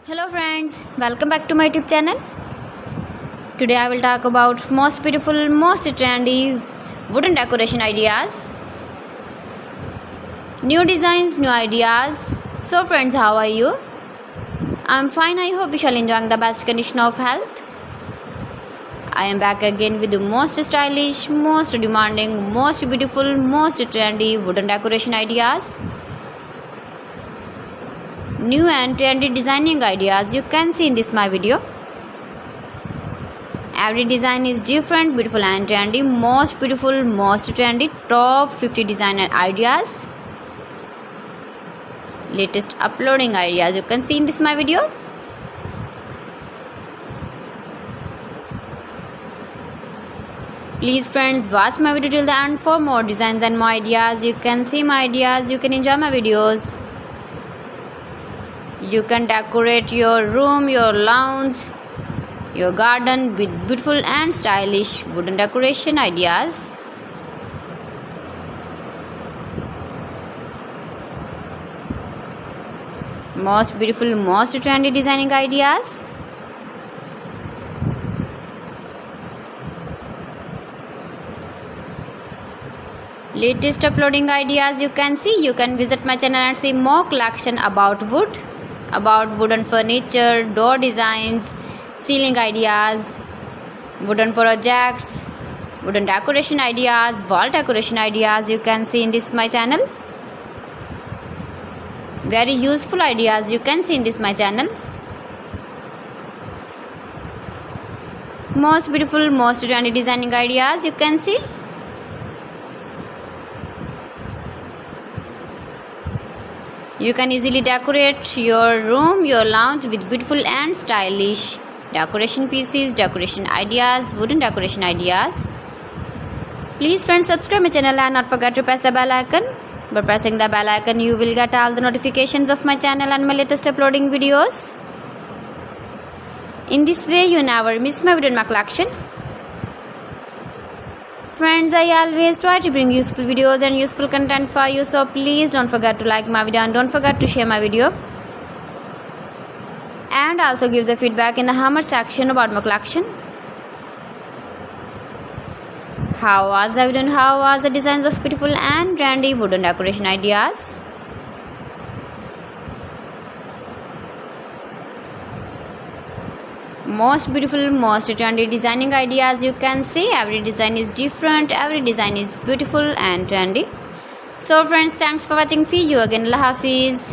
Hello friends, welcome back to my YouTube channel. Today I will talk about most beautiful, most trendy wooden decoration ideas. New designs, new ideas. So friends, how are you? I'm fine. I hope you shall enjoy the best condition of health. I am back again with the most stylish, most demanding, most beautiful, most trendy wooden decoration ideas. New and trendy designing ideas you can see in this my video. Every design is different, beautiful and trendy. Most beautiful, most trendy, top 50 designer ideas. Latest uploading ideas you can see in this my video. Please friends, watch my video till the end for more designs and more ideas. You can see my ideas, you can enjoy my videos. You can decorate your room, your lounge, your garden with beautiful and stylish wooden decoration ideas. Most beautiful, most trendy designing ideas. Latest uploading ideas you can see. You can visit my channel and see more collection about wood, about wooden furniture, door designs, ceiling ideas, wooden projects, wooden decoration ideas, wall decoration ideas you can see in this my channel. Very useful ideas you can see in this my channel. Most beautiful, most trendy designing ideas you can see. You can easily decorate your room, your lounge with beautiful and stylish decoration pieces, decoration ideas, wooden decoration ideas. Please friends, subscribe my channel and not forget to press the bell icon. By pressing the bell icon, you will get all the notifications of my channel and my latest uploading videos. In this way, you never miss my video in my collection. Friends, I always try to bring useful videos and useful content for you, so please don't forget to like my video and don't forget to share my video. And also give the feedback in the comment section about my collection. How was the video and how was the designs of beautiful and trendy wooden decoration ideas? Most beautiful, most trendy designing ideas you can see. Every design is different, every design is beautiful and trendy. So friends, thanks for watching. See you again. Allah Hafiz.